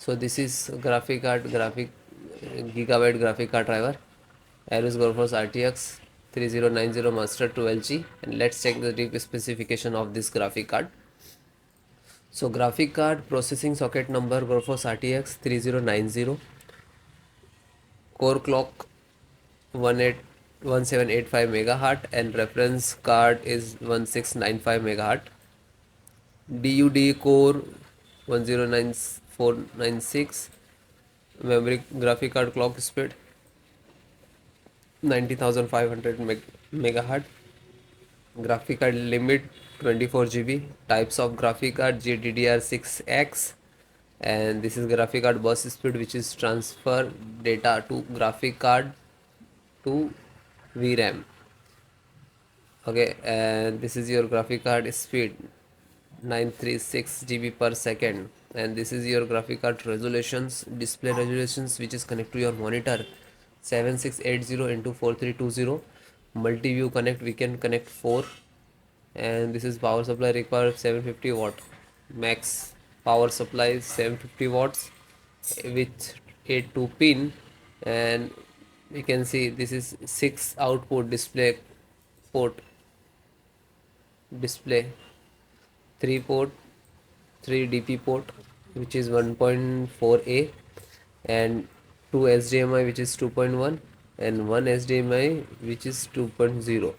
So this is Gigabyte graphic card driver, AORUS GeForce RTX 3090 Master 12G, and let's check the deep specification of this graphic card. So graphic card processing socket number GeForce RTX 3090, core clock 1785 megahertz, and reference card is 1695 megahertz. DUD core 109496, memory graphic card clock speed 90,500 megahertz, graphic card limit 24 GB, types of graphic card GDDR6X, and this is graphic card bus speed, which is transfer data to graphic card to VRAM. Okay, and this is your graphic card speed 936 GB per second, and this is your graphic card resolutions, display resolutions, which is connect to your monitor 7680 into 4320. Multi-view connect, we can connect 4, and this is power supply required 750 watt, max power supply is 750 watts with a 2 pin, and we can see this is 6 output display port display, 3 port, 3 DP port, which is 1.4A, and 2 SDMI, which is 2.1, and 1 SDMI, which is 2.0.